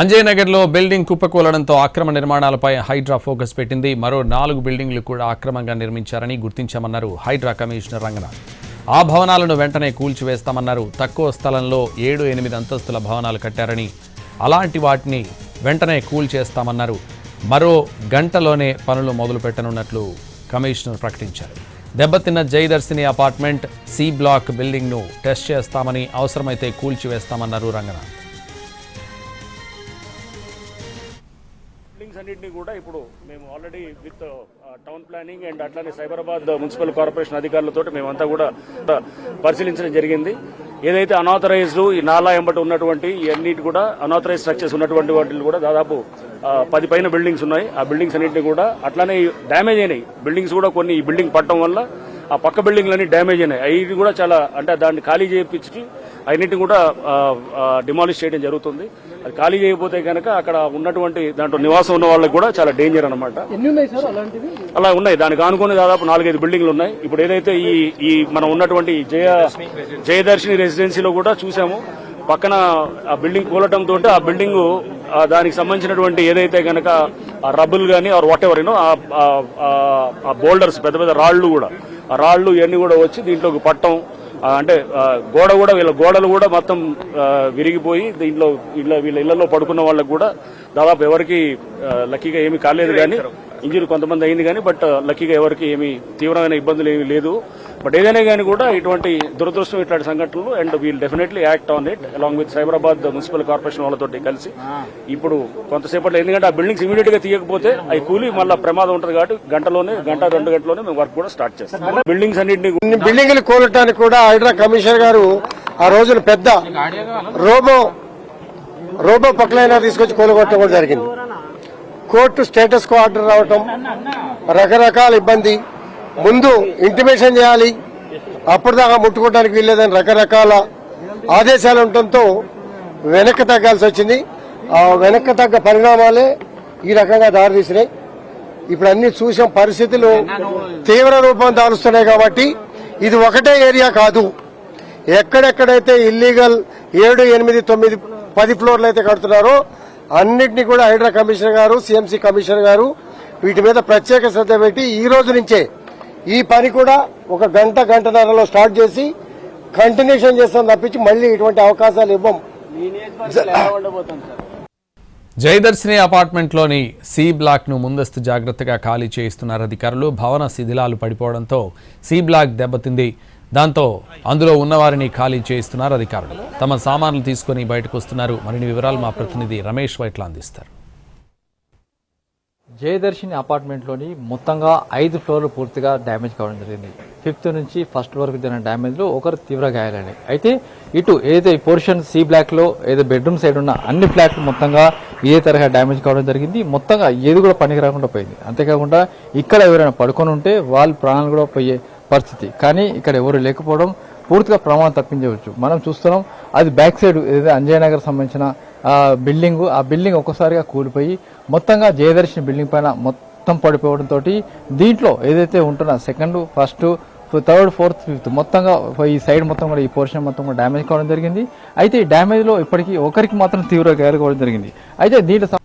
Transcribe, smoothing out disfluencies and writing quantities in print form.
అంజయ్యనగర్లో building కుప్పకూలడంతో అక్రమ నిర్మాణాలపై Hydraa focus పెట్టింది. మరో 4 బిల్డింగ్లు కూడా అక్రమంగా నిర్మించారని గుర్తించామన్నారు హైడ్రా కమిషనర్ రంగనాథ్. ఆ భవనాలను వెంటనే కూల్చివేస్తామన్నారు. తక్కువ స్థలంలో 7-8 అంతస్తుల భవనాలు కట్టారని, అలాంటి వాటిని వెంటనే కూల్చేస్తామన్నారు. మరో గంటలోనే పనులు మొదలు పెట్టనున్నట్లు కమిషనర్ ప్రకటించారు. దెబ్బతిన్న Jayadarshini apartment C black బిల్డింగ్ను test చేస్తామని, అవసరమైతే కూల్చివేస్తామన్నారు రంగనాథ్. అన్నింటినీ కూడా ఇప్పుడు మేము already with town planning and అట్లానే సైబరాబాద్ మున్సిపల్ కార్పొరేషన్ అధికారులతో మేమంతా కూడా పరిశీలించడం జరిగింది. ఏదైతే అనాథరైజ్డ్ ఈ నాలా ఎంబటి ఉన్నటువంటి అన్నిటి కూడా అనాథరైజ్ స్ట్రక్చర్స్ ఉన్నటువంటి వాటిని కూడా దాదాపు 10 పైన బిల్డింగ్స్ ఉన్నాయి. ఆ బిల్డింగ్స్ అన్నింటినీ కూడా అట్లానే డ్యామేజ్ అయినాయి. బిల్డింగ్స్ కూడా కొన్ని ఈ బిల్డింగ్ పట్టడం వల్ల ఆ పక్క బిల్డింగ్లన్నీ డ్యామేజ్ అయినాయి. అవి కూడా చాలా అంటే దాన్ని ఖాళీ చేయించి అన్నింటినీ కూడా డిమాలిష్ చేయడం జరుగుతుంది. అది ఖాళీ చేయకపోతే కనుక అక్కడ ఉన్నటువంటి దాంట్లో నివాసం ఉన్న వాళ్ళకి కూడా చాలా డేంజర్ అనమాట. అలా ఉన్నాయి. దానికి ఆనుకుని దాదాపు 4-5 బిల్డింగ్లు ఉన్నాయి. ఇప్పుడు ఏదైతే ఈ మనం ఉన్నటువంటి జయదర్శిని రెసిడెన్సీలో కూడా చూసాము. పక్కన ఆ బిల్డింగ్ కూలటంతో ఆ బిల్డింగ్ దానికి సంబంధించినటువంటి ఏదైతే కనుక ఆ రబ్బులు కానీ ఆర్ వాట్ ఎవర్ ఆ బోల్డర్స్ పెద్ద పెద్ద రాళ్లు కూడా ఆ రాళ్లు ఇవన్నీ కూడా వచ్చి దీంట్లోకి పట్టడం, అంటే గోడ కూడా వీళ్ళ గోడలు కూడా మొత్తం విరిగిపోయి దీంట్లో వీళ్ళ ఇళ్లలో పడుకున్న వాళ్ళకు కూడా దాదాపు ఎవరికి లక్కీగా ఏమీ కాలేదు. కానీ ఇంజరీ కొంతమంది అయింది కానీ బట్ లక్కీగా ఎవరికి ఏమీ తీవ్రమైన ఇబ్బందులు ఏమీ లేదు. బట్ ఏదైనా కానీ కూడా ఇటువంటి దురదృష్టం ఇట్లాంటి సంఘటనలు and we'll definitely act on it along with Cyberabad municipal corporation వాళ్ళతో కలిసి ఇప్పుడు కొంతసేపట్లో, ఎందుకంటే ఆ బిల్డింగ్స్ ఇమీడియట్ గా తీయకపోతే అవి కూలి మళ్ళీ ప్రమాదం ఉంటుంది కాబట్టి 1-2 గంటలోనే మేము వర్క్ కూడా స్టార్ట్ చేస్తాం. బిల్డింగ్స్ అన్నింటినీ బిల్డింగ్లు కూలటానికి కూడా హైడ్రా కమిషనర్ గారు ఆ రోజున పెద్ద రోబో పక్కలైనా తీసుకొచ్చి కూలగొట్టడం కూడా జరిగింది. కోర్టు స్టేటస్ కో ఆర్డర్ రావటం, రకరకాల ఇబ్బంది. ముందు ఇంటిమేషన్ చేయాలి, అప్పటిదాకా ముట్టుకోవడానికి వీల్లేదని రకరకాల ఆదేశాలు ఉండటంతో వెనక్కి తగ్గాల్సి వచ్చింది. ఆ వెనక్కి తగ్గ పరిణామాలే ఈ రకంగా దారితీసినాయి. ఇప్పుడు అన్ని చూసాం, పరిస్థితులు తీవ్ర రూపం దాలుస్తున్నాయి. కాబట్టి ఇది ఒకటే ఏరియా కాదు, ఎక్కడెక్కడైతే ఇల్లీగల్ 7, 8, 9, 10 ఫ్లోర్లు అయితే కడుతున్నారో అన్నింటినీ కూడా హైడ్రా కమిషనర్ గారు, సిఎంసి కమిషనర్ గారు వీటి మీద ప్రత్యేక శ్రద్ధ పెట్టి ఈ రోజు నుంచే ఈ పని కూడా ఒక గంటన్నరలో స్టార్ట్ చేసి కంటిన్యూషన్ చేస్తాం తప్పించి మళ్లీ ఇటువంటి అవకాశాలు ఇవ్వం. జయదర్శిని అపార్ట్మెంట్లోని సి బ్లాక్ ను ముందస్తు జాగ్రత్తగా ఖాళీ చేయిస్తున్నారు అధికారులు. భవన శిథిలాలు పడిపోవడంతో సి బ్లాక్ దెబ్బతింది. దాంతో అందులో ఉన్నవారిని ఖాళీ చేయిస్తున్నారు అధికారులు. తమ సామాన్లు తీసుకుని బయటకు వస్తున్నారు. మరిన్ని వివరాలు మా ప్రతినిధి రమేష్ వైట్ల అందిస్తారు. జయదర్శిని అపార్ట్మెంట్లోని మొత్తంగా 5 ఫ్లోర్లు పూర్తిగా డ్యామేజ్ కావడం జరిగింది. 5th నుంచి 1st వరకు జరిగిన డ్యామేజ్ లో ఒకరు తీవ్ర గాయాలయ్యాయి. అయితే ఇటు ఏదైతే ఈ పోర్షన్ సి బ్లాక్ లో ఏదో బెడ్రూమ్ సైడ్ ఉన్న అన్ని ఫ్లాట్లు మొత్తంగా ఇదే తరహా డ్యామేజ్ కావడం జరిగింది. మొత్తంగా ఏది కూడా పనికి రాకుండా పోయింది. అంతేకాకుండా ఇక్కడ ఎవరైనా పడుకొని ఉంటే వాళ్ళ ప్రాణాలు కూడా పోయే పరిస్థితి. కానీ ఇక్కడ ఎవరు లేకపోవడం పూర్తిగా ప్రమాదం తప్పించవచ్చు. మనం చూస్తున్నాం, అది బ్యాక్ సైడ్ ఏదైతే అంజయ్యనగర్ సంబంధించిన బిల్డింగ్, ఆ బిల్డింగ్ ఒక్కసారిగా కూలిపోయి మొత్తంగా జయదర్శిని బిల్డింగ్ పైన మొత్తం పడిపోవడంతో దీంట్లో ఏదైతే ఉంటున్న 2nd, 1st, 3rd, 4th, 5th మొత్తంగా ఈ సైడ్ మొత్తం కూడా ఈ పోర్షన్ మొత్తం కూడా డ్యామేజ్ కావడం జరిగింది. అయితే ఈ డ్యామేజ్ లో ఇప్పటికీ ఒకరికి మాత్రం తీవ్ర గాయాలు కావడం జరిగింది. అయితే దీంట్లో